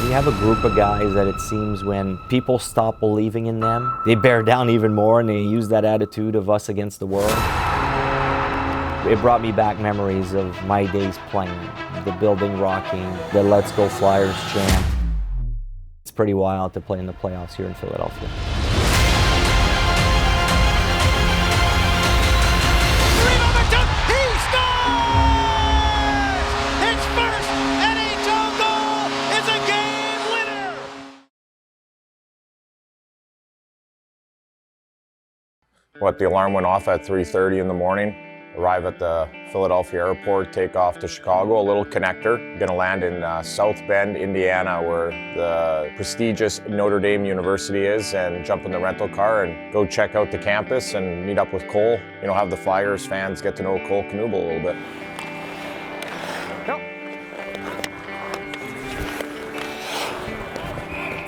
You have a group of guys that it seems when people stop believing in them, they bear down even more and they use that attitude of us against the world. It brought me back memories of my days playing, the building rocking, the Let's Go Flyers chant. It's pretty wild to play in the playoffs here in Philadelphia. The alarm went off at 3:30 in the morning. Arrive at the Philadelphia airport, take off to Chicago, a little connector. Gonna land in South Bend, Indiana, where the prestigious Notre Dame University is, and jump in the rental car and go check out the campus and meet up with Cole. You know, have the Flyers fans get to know Cole Knuble a little bit. Yep.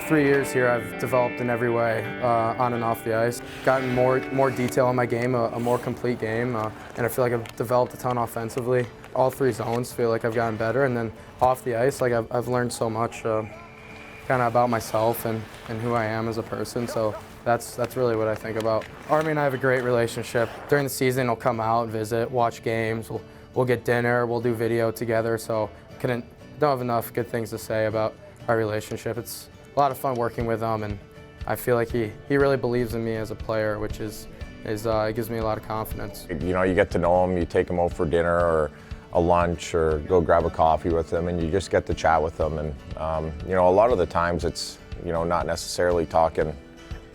3 years here, I've developed in every way, on and off the ice. Gotten more detail in my game, a more complete game, and I feel like I've developed a ton offensively. All three zones feel like I've gotten better, and then off the ice, like I've learned so much kind of about myself and who I am as a person, so that's really what I think about. Army and I have a great relationship. During the season, he'll come out, visit, watch games, we'll get dinner, we'll do video together, so don't have enough good things to say about our relationship. It's a lot of fun working with him, and I feel like he really believes in me as a player, which it gives me a lot of confidence. You know, you get to know him, you take him out for dinner or a lunch or go grab a coffee with him, and you just get to chat with him. And you know, a lot of the times it's, you know, not necessarily talking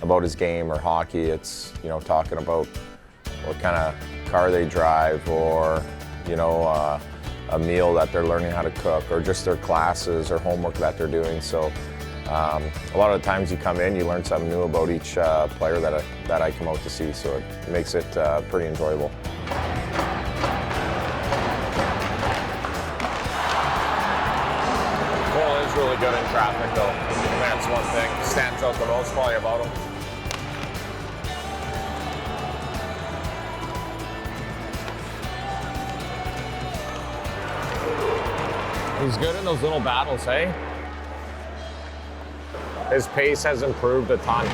about his game or hockey. It's, you know, talking about what kind of car they drive, or, you know, a meal that they're learning how to cook, or just their classes or homework that they're doing. So a lot of the times you come in, you learn something new about each player that I come out to see, so it makes it pretty enjoyable. Cole is really good in traffic, though. That's one thing that stands out the most probably about him. He's good in those little battles, hey? His pace has improved a ton.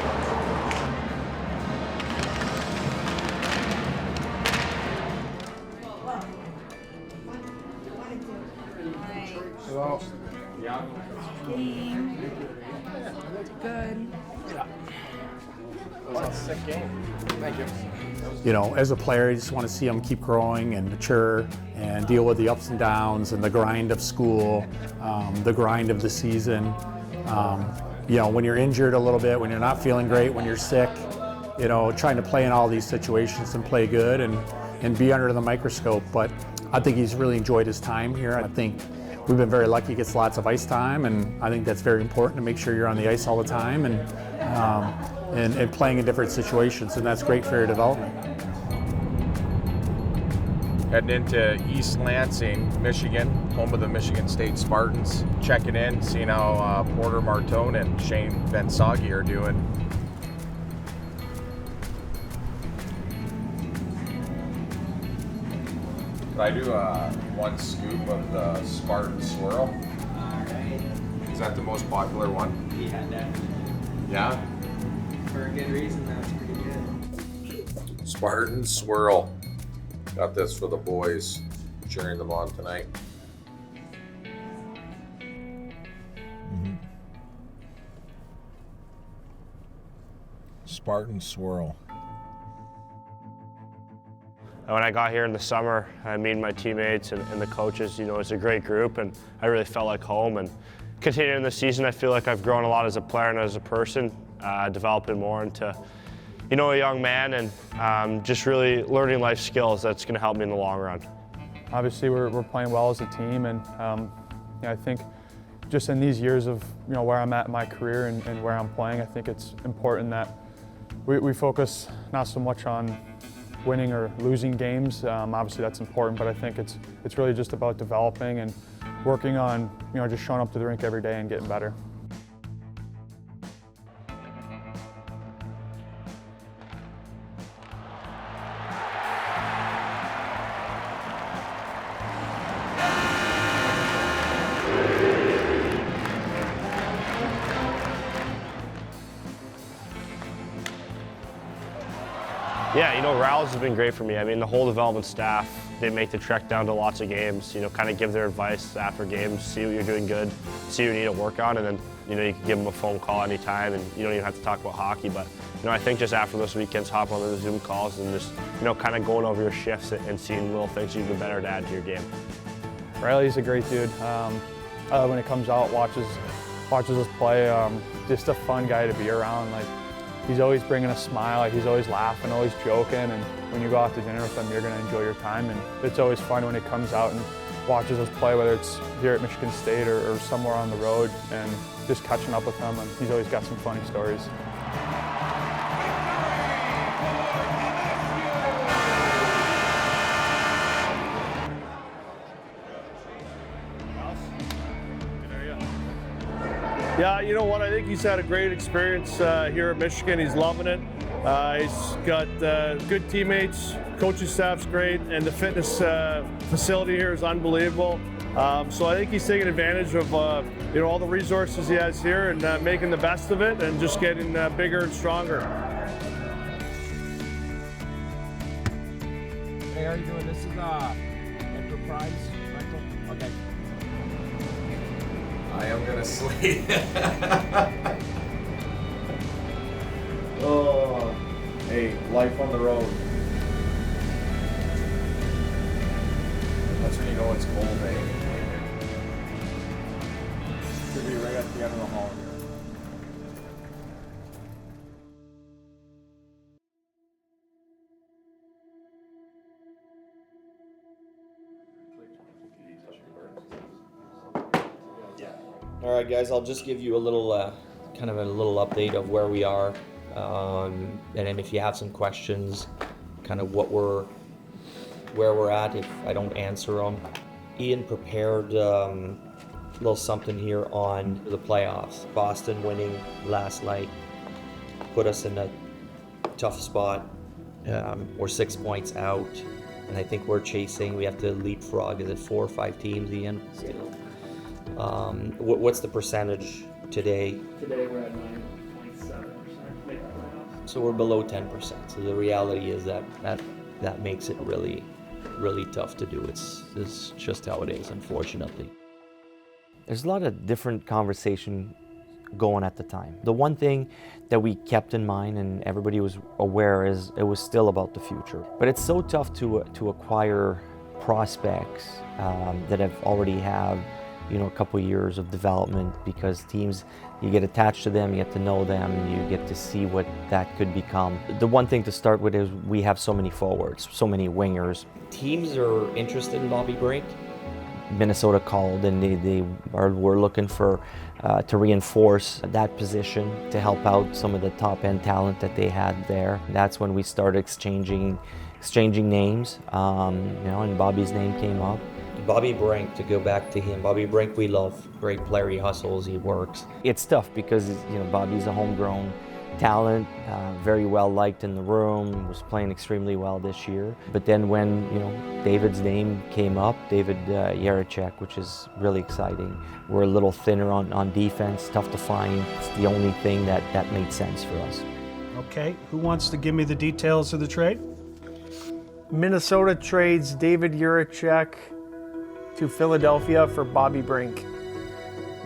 Hello. Yeah. Good. Yeah. That was a sick game. Thank you. You know, as a player, you just want to see him keep growing and mature and deal with the ups and downs and the grind of school, the grind of the season. You know, when you're injured a little bit, when you're not feeling great, when you're sick, you know, trying to play in all these situations and play good and be under the microscope. But I think he's really enjoyed his time here. I think we've been very lucky he gets lots of ice time, and I think that's very important to make sure you're on the ice all the time and playing in different situations, and that's great for your development. Heading into East Lansing, Michigan, home of the Michigan State Spartans. Checking in, seeing how Porter Martone and Shane Bensagi are doing. Could I do one scoop of the Spartan Swirl? Alright. Is that the most popular one? Yeah, definitely. Yeah? For a good reason, that's pretty good. Spartan Swirl. Got this for the boys, cheering them on tonight. Spartan Swirl. When I got here in the summer, I met my teammates and the coaches. You know, it's a great group, and I really felt like home. And continuing the season, I feel like I've grown a lot as a player and as a person, developing more into, you know, a young man, and just really learning life skills that's going to help me in the long run. Obviously, we're playing well as a team, and you know, I think just in these years of, you know, where I'm at in my career and where I'm playing, I think it's important that we focus not so much on winning or losing games. Obviously, that's important, but I think it's really just about developing and working on, you know, just showing up to the rink every day and getting better. Yeah, you know, rallies has been great for me. I mean, the whole development staff, they make the trek down to lots of games, you know, kind of give their advice after games, see what you're doing good, see what you need to work on, and then, you know, you can give them a phone call anytime, and you don't even have to talk about hockey. But, you know, I think just after those weekends, hop on the Zoom calls and just, you know, kind of going over your shifts and seeing little things you can better to add to your game. Riley's a great dude. When he comes out, watches us play. Just a fun guy to be around. Like, he's always bringing a smile. Like, he's always laughing, always joking. And when you go out to dinner with him, you're going to enjoy your time. And it's always fun when he comes out and watches us play, whether it's here at Michigan State or somewhere on the road, and just catching up with him. And he's always got some funny stories. Yeah, you know what? I think he's had a great experience here at Michigan. He's loving it. He's got good teammates, coaching staff's great, and the fitness facility here is unbelievable. So I think he's taking advantage of you know, all the resources he has here and making the best of it and just getting bigger and stronger. Hey, how are you doing? This is Enterprise Rental. Okay. I am gonna sleep. Oh, hey, life on the road. That's when you know it's cold, eh? Should be right at the end of the hall here. All right, guys, I'll just give you a little, kind of a little update of where we are. And then if you have some questions, kind of where we're at, if I don't answer them. Ian prepared a little something here on the playoffs. Boston winning last night put us in a tough spot. We're 6 points out, and I think we're chasing. We have to leapfrog. Is it 4 or 5 teams, Ian? Still. What's the percentage today? Today we're at 9.7%. So we're below 10%. So the reality is that makes it really, really tough to do. It's just how it is, unfortunately. There's a lot of different conversation going at the time. The one thing that we kept in mind and everybody was aware is it was still about the future. But it's so tough to acquire prospects that have already have, you know, a couple years of development, because teams, you get attached to them, you get to know them, you get to see what that could become. The one thing to start with is we have so many forwards, so many wingers. Teams are interested in Bobby Brink. Minnesota called and we're looking for to reinforce that position to help out some of the top end talent that they had there. That's when we started exchanging names, you know, and Bobby's name came up. Bobby Brink, to go back to him, Bobby Brink we love, great player, he hustles, he works. It's tough because, you know, Bobby's a homegrown talent, very well liked in the room, was playing extremely well this year. But then when, you know, David's name came up, David Yarachek, which is really exciting. We're a little thinner on defense, tough to find. It's the only thing that made sense for us. Okay, who wants to give me the details of the trade? Minnesota trades David Yarachek to Philadelphia for Bobby Brink.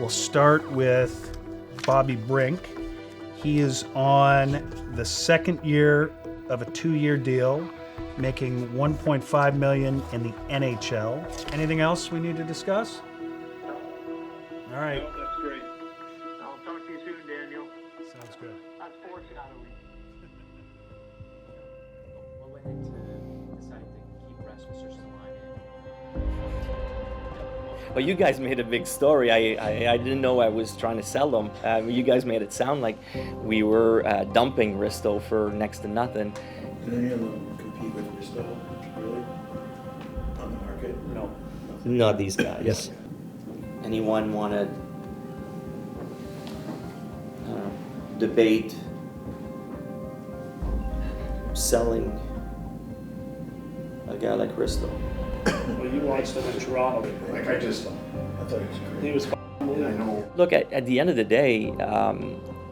We'll start with Bobby Brink. He is on the second year of a 2-year deal, making $1.5 million in the NHL. Anything else we need to discuss? All right. No, that's great. I'll talk to you soon, Daniel. Sounds good. That's foreshadowing. What went into deciding to keep Rasmus Ristolainen? Well, you guys made a big story. I didn't know I was trying to sell them. You guys made it sound like we were dumping Risto for next to nothing. Did any of them compete with Risto, really, on the market? No. Not these guys. Yes. Anyone want to debate selling a guy like Risto? Well, you watched him in Toronto. Like I thought he was great. He was Yeah, I know. Look, at the end of the day,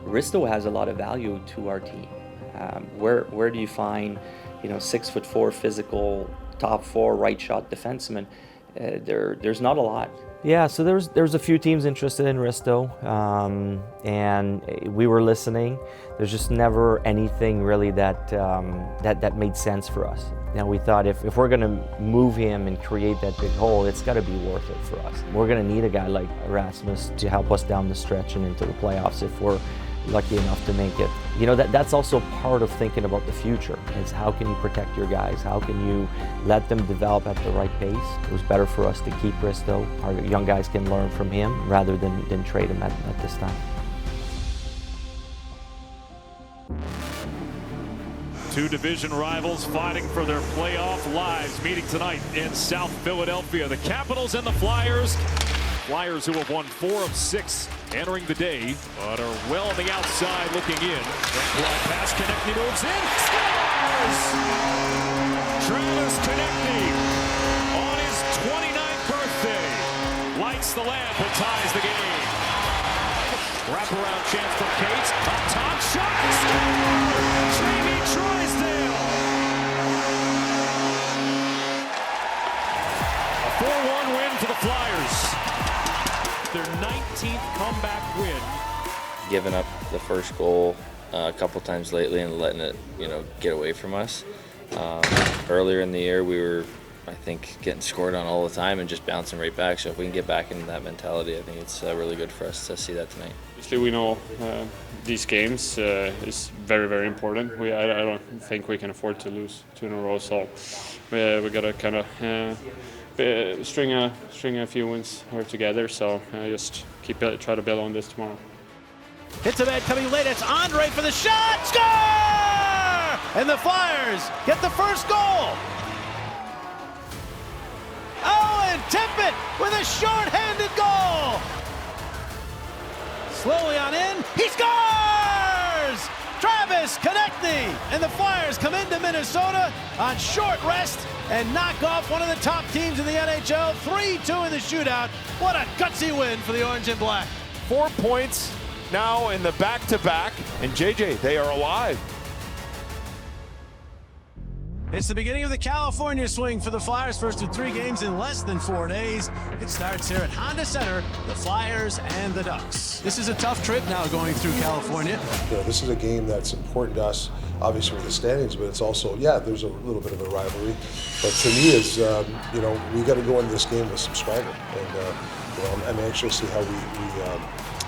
Risto has a lot of value to our team. Where do you find 6'4" physical, top 4 right shot defenseman. There's not a lot. Yeah, so there's a few teams interested in Risto, and we were listening. There's just never anything really that made sense for us. Now we thought if we're going to move him and create that big hole, it's got to be worth it for us. We're going to need a guy like Erasmus to help us down the stretch and into the playoffs if we're lucky enough to make it. That's also part of thinking about the future, is how can you protect your guys? How can you let them develop at the right pace? It was better for us to keep Risto. Our young guys can learn from him rather than trade him at this time. Two division rivals fighting for their playoff lives, meeting tonight in South Philadelphia. The Capitals and the Flyers. Flyers who have won 4 of 6 entering the day, but are well on the outside looking in. Right pass, Konechny moves in, scores! Travis Konechny on his 29th birthday lights the lamp and ties the game. Wraparound chance for Cates, up top shot, score! Jamie Drysdale! A 4-1 win for the Flyers. Their 19th comeback win. Giving up the first goal a couple times lately and letting it, get away from us. Earlier in the year, we were, I think, getting scored on all the time and just bouncing right back. So if we can get back into that mentality, I think it's really good for us to see that tonight. Obviously, we know these games is very, very important. I don't think we can afford to lose 2 in a row. So we got to kind of string a few wins here together, so just try to build on this tomorrow. Hits a man coming late. It's Andre for the shot. Score! And the Flyers get the first goal. Oh, and Tippett with a short-handed goal. Slowly on in. He scores! Travis Konechny, and the Flyers come into Minnesota on short rest and knock off one of the top teams in the NHL, 3-2 in the shootout. What a gutsy win for the Orange and Black. 4 points now in the back-to-back, and JJ, they are alive. It's the beginning of the California swing for the Flyers, first of 3 games in less than 4 days. It starts here at Honda Center, the Flyers and the Ducks. This is a tough trip now going through California. This is a game that's important to us, obviously with the standings, but it's also, there's a little bit of a rivalry. But to me, is we got to go into this game with some swagger, and I'm anxious to see how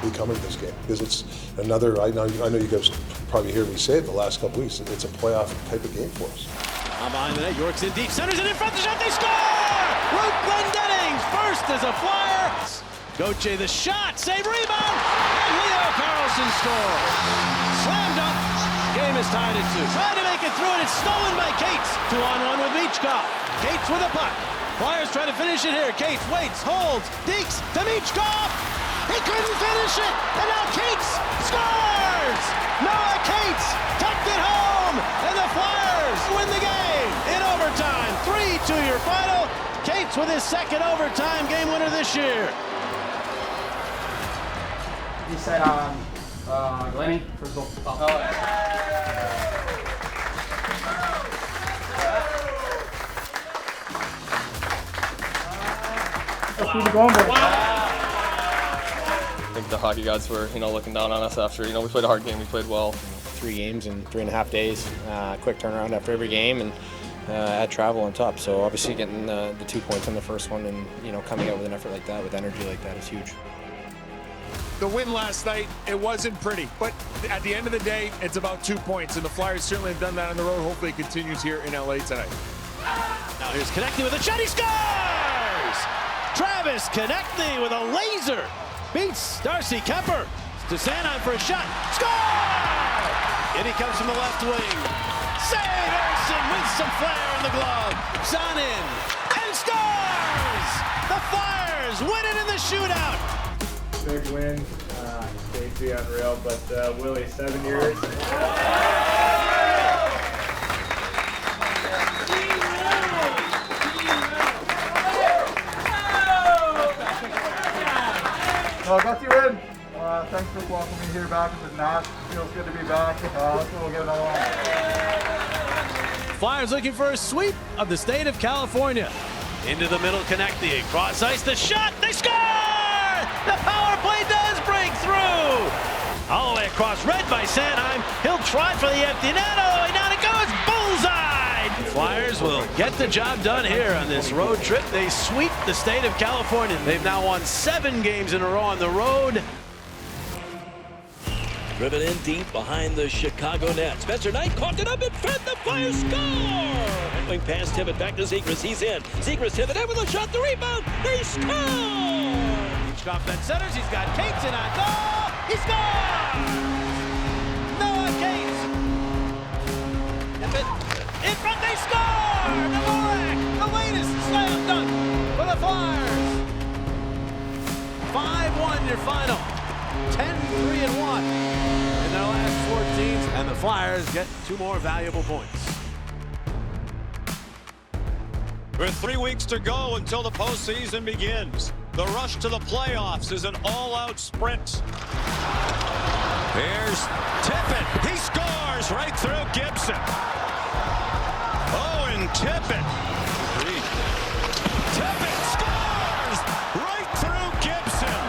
we come into this game, because it's another. I know you guys probably hear me say it the last couple weeks. It's a playoff type of game for us. Behind the net, York's in deep, centers it in front of the shot, they score! Luke Glendenning, first as a Flyer. Gauthier the shot, save, rebound, and Leo Carlson scores. Slam dunk, game is tied at 2. Trying to make it through, and it's stolen by Cates. 2-on-1 with Michkov. Cates with a puck. Flyers trying to finish it here. Cates waits, holds, dekes to Michkov. He couldn't finish it, and now Cates scores! Noah Cates tucked it home, and the Flyers win the game in overtime. 3-2 your final. Cates with his second overtime game winner this year. He said, Glenny, first goal. Let's keep it going, boys. I think the hockey gods were, looking down on us after, we played a hard game, we played well. 3 games in 3.5 days, quick turnaround after every game, and add travel on top. So obviously getting the 2 points on the first one and, coming out with an effort like that, with energy like that is huge. The win last night, it wasn't pretty, but at the end of the day, it's about 2 points, and the Flyers certainly have done that on the road. Hopefully it continues here in LA tonight. Now here's Konechny with a shot, he scores! Travis Konechny with a laser. Beats Darcy Kemper. To Sanheim for a shot. Score! In he comes from the left wing. Save Erickson with some flair in the glove. Son in and scores! The Flyers win it in the shootout. Big win. Stayed to be unreal, but Willie, 7 years. Well, got you in. Thanks for welcoming me here back at the Nash. Feels good to be back. Hopefully we'll get another one. Flyers looking for a sweep of the state of California. Into the middle, connecting. Cross ice, the shot. They score! The power play does break through. All the way across, read by Sanheim. He'll try for the empty net. All the way down it goes. Bullseye! Flyers will get the job done here on this road trip. They sweep the state of California. They've now won 7 games in a row on the road. Driven in deep behind the Chicago net. Spencer Knight caught it up in front. The Flyers score! Going past Tippett, back to Zegras. He's in. Zegras Tippett in with a shot. The rebound. They score! Hitchcock then centers. He's got Cates in on goal. He scores! Noah Cates. Tippett in front. They score! Dvorak, the latest slam dunk for the Flyers. 5-1 your final. 10-3-1 in their last 14, and the Flyers get 2 more valuable points. With 3 weeks to go until the postseason begins, the rush to the playoffs is an all-out sprint. Here's Tippett. He scores right through Gibson. Owen Tippett. Tippett scores right through Gibson.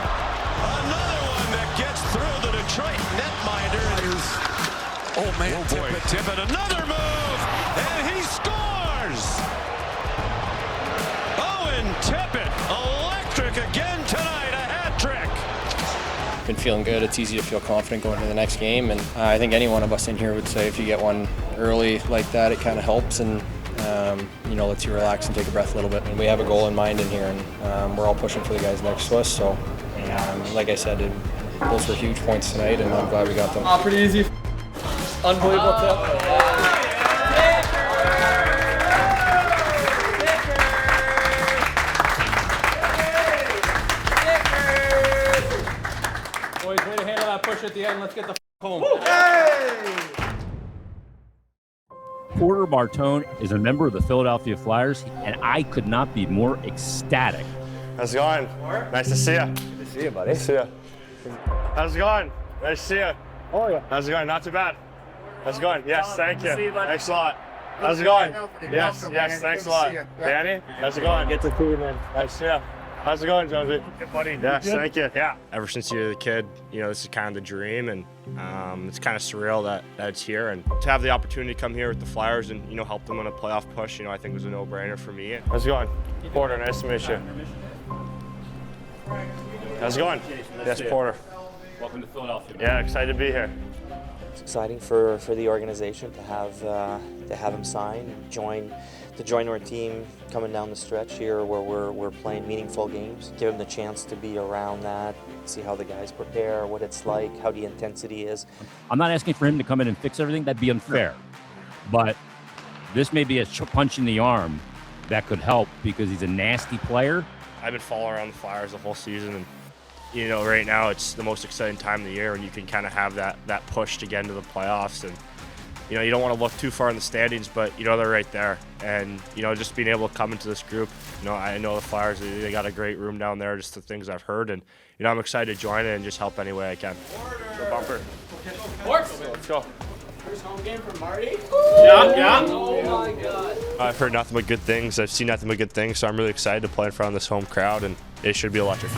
Another one that gets through the Detroit netminder. Oh man, Tippett, another move, and he scores! Owen Tippett, electric again tonight, a hat trick. Been feeling good. It's easy to feel confident going into the next game, and I think any one of us in here would say if you get one early like that, it kind of helps and lets you relax and take a breath a little bit. And we have a goal in mind in here, and we're all pushing for the guys next to us. So, like I said, those were huge points tonight, and I'm glad we got them. Pretty easy. Unbelievable tip. Boys, way to handle that push at the end. Let's get the home. Porter Martone is a member of the Philadelphia Flyers, and I could not be more ecstatic. How's it going? Nice to see you. Good to see you, buddy. Nice to see you. How's it going? Nice to see you. Oh, yeah. How's it going? Not too bad. How's it going? Yes, thank you. Thanks a lot. How's it going? Yes, thanks a lot. Danny, how's it going? Get to see you, man. Nice to see you. How's it going, Jonesy? Good, buddy. Yes, thank you. Yeah. Ever since you were a kid, this is kind of the dream, and it's kind of surreal that it's here. And to have the opportunity to come here with the Flyers and help them on a playoff push, I think was a no-brainer for me. How's it going? Porter, nice to meet you. How's it going? Yes, Porter. Welcome to Philadelphia. Yeah, excited to be here. It's exciting for the organization to have him sign, join our team coming down the stretch here where we're playing meaningful games. Give him the chance to be around that, see how the guys prepare, what it's like, how the intensity is. I'm not asking for him to come in and fix everything. That'd be unfair. But this may be a punch in the arm that could help because he's a nasty player. I've been following around the Flyers the whole season, and right now it's the most exciting time of the year, and you can kind of have that push to get into the playoffs. And you don't want to look too far in the standings, but they're right there. And just being able to come into this group, I know the Flyers, they got a great room down there, just the things I've heard, and I'm excited to join it and just help any way I can. Go Bumper. Let's go. First home game for Marty? Yeah. Oh my God. I've heard nothing but good things. I've seen nothing but good things, so I'm really excited to play in front of this home crowd, and it should be electric.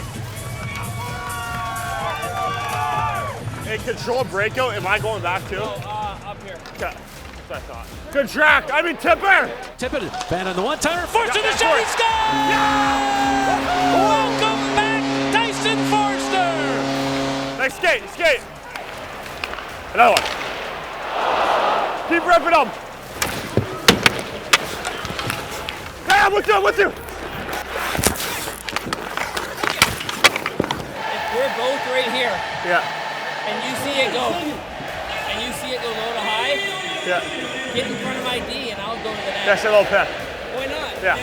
Hey, control breakout. Am I going back too? Up here. Okay. That's what I thought. Good track. Tipper. Tippett, fan on the one-timer, forcing the shot, he scores! Welcome back, Tyson Forster! Nice skate. Another one. Keep ripping them. Hey, I'm with you. If we're both right here, Yeah. and you see it go low to high, get in front of my D and I'll go to the net. That's a little pet. Why not? Yeah.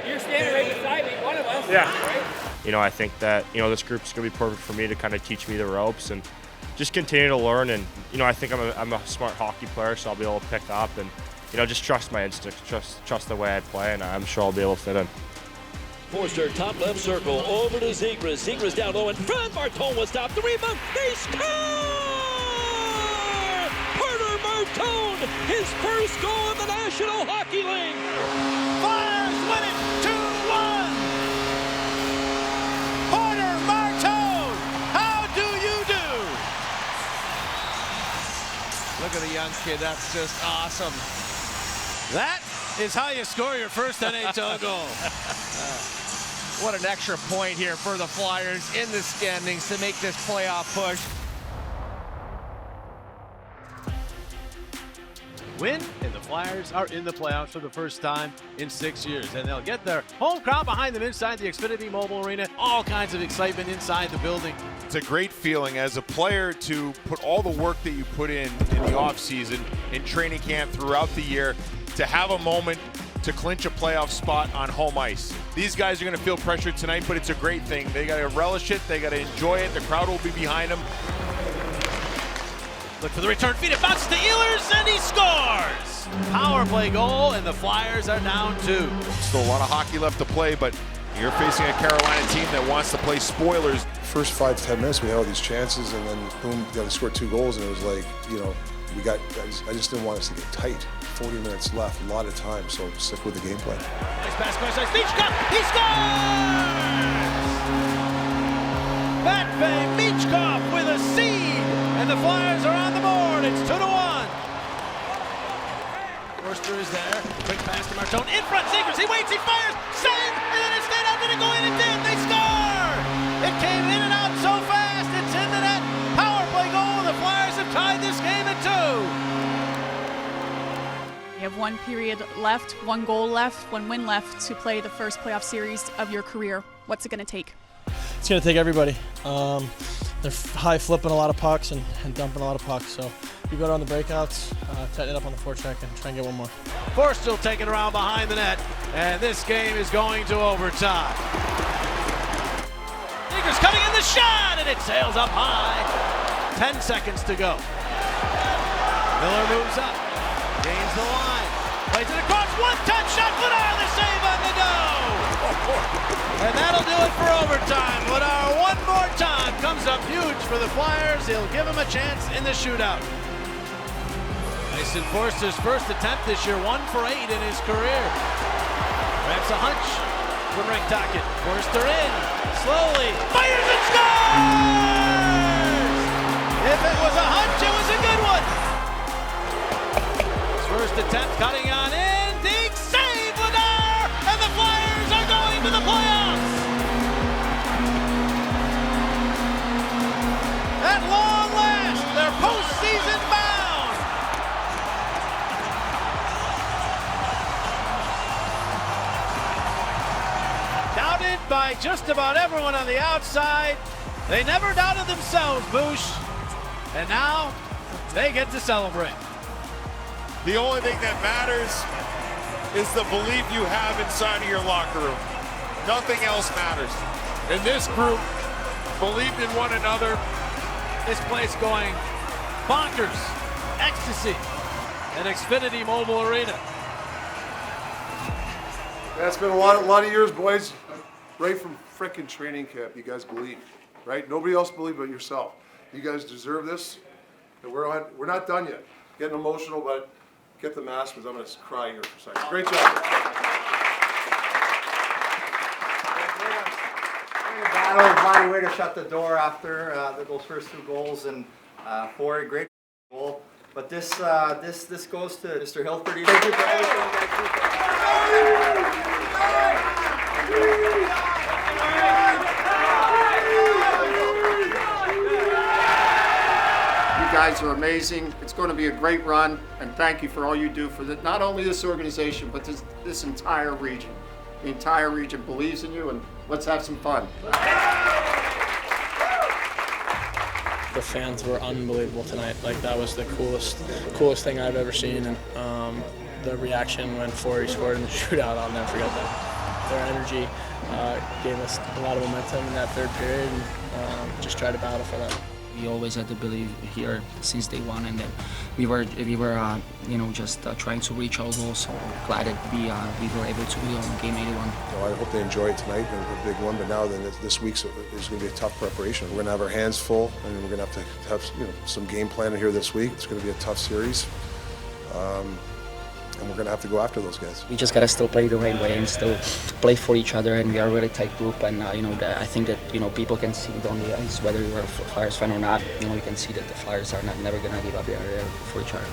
You're standing right beside me, one of us. Yeah. Right? I think that, this group's going to be perfect for me to kind of teach me the ropes and just continue to learn. And, I think I'm a smart hockey player, so I'll be able to pick up and, just trust my instincts, trust the way I play, and I'm sure I'll be able to fit in. Forster, top left circle, over to Zegras. Zegras down low in front. Martone will stop the rebound. They score! Porter Martone his first goal in the National Hockey League. Flyers win it 2-1. Porter Martone, how do you do? Look at the young kid, that's just awesome. That is how you score your first NHL goal. What an extra point here for the Flyers in the standings to make this playoff push. Win, and the Flyers are in the playoffs for the first time in 6 years. And they'll get their home crowd behind them inside the Xfinity Mobile Arena. All kinds of excitement inside the building. It's a great feeling as a player to put all the work that you put in the offseason, in training camp throughout the year, to have a moment to clinch a playoff spot on home ice. These guys are going to feel pressure tonight, but it's a great thing. They got to relish it. They got to enjoy it. The crowd will be behind them. Look for the return feed. It bounces to Ehlers, and he scores! Power play goal, and the Flyers are down 2. Still a lot of hockey left to play, but you're facing a Carolina team that wants to play spoilers. First 5 to 10 minutes, we had all these chances, and then boom, got to score 2 goals, and it was like, you know, I just didn't want us to get tight. 40 minutes left, a lot of time, so stick with the game plan. Nice pass, Michkov, he scores! Matvei Michkov with a seed, and the Flyers are on the board. It's 2-1. Forster is there. Quick pass to Martone. In front, Zegras. He waits, he fires. Save! And then it stayed out. Did it go in? It did. They score! It came in and out so fast. It's in the net. Power play goal. The Flyers have tied this game at 2. You have 1 period left, 1 goal left, 1 win left to play the first playoff series of your career. What's it going to take? It's going to take everybody. They're high flipping a lot of pucks and dumping a lot of pucks. So you go down the breakouts, tighten it up on the forecheck, and try and get 1 more. Forster still taking around behind the net, and this game is going to overtime. Zegras cutting in the shot, and it sails up high. 10 seconds to go. Miller moves up, gains the line, plays it across, 1-touch shot, Vladar, the save on the dough! And that'll do it for overtime. Vladar one more time comes up huge for the Flyers. He'll give him a chance in the shootout. Mason Forster's first attempt this year, 1 for 8 in his career. Perhaps a hunch from Richthofen. Forster in, slowly, fires and scores! If it was a hunch, it was a good one. His first attempt cutting on in, big save, Vladar, and the Flyers are going to the playoffs. At long last, they're postseason bound. Doubted by just about everyone on the outside. They never doubted themselves, Boosh. And now they get to celebrate. The only thing that matters is the belief you have inside of your locker room. Nothing else matters. And this group believed in one another. This place going bonkers, ecstasy at Xfinity Mobile Arena. Yeah, it's been a lot of years, boys. Right from frickin' training camp, you guys believe, right? Nobody else believed but yourself. You guys deserve this, and we're not done yet. Getting emotional, but get the mask because I'm gonna cry here for a second. Great job. Battle, finding a way to shut the door after those first 2 goals, and for a great goal. But this goes to Mr. Hilferty. Thank you for You guys are amazing. It's going to be a great run, and thank you for all you do for not only this organization, but this entire region. The entire region believes in you, and let's have some fun. The fans were unbelievable tonight. Like, that was the coolest thing I've ever seen, and the reaction when Forey scored in the shootout, I'll never forget that. Their energy gave us a lot of momentum in that 3rd period, and just tried to battle for that. We always had to believe here since day one, and that we were just trying to reach our goals. So glad that we were able to be on game 81. I hope they enjoy it tonight, and a big one. But now, then this week is going to be a tough preparation. We're going to have our hands full, and we're going to have some game planning here this week. It's going to be a tough series. And we're going to have to go after those guys. We just gotta still play the right way and still play for each other. And we are a really tight group. And I think that people can see it on the ice, whether you're a Flyers fan or not. You can see that the Flyers are never gonna give up. They are there for each other.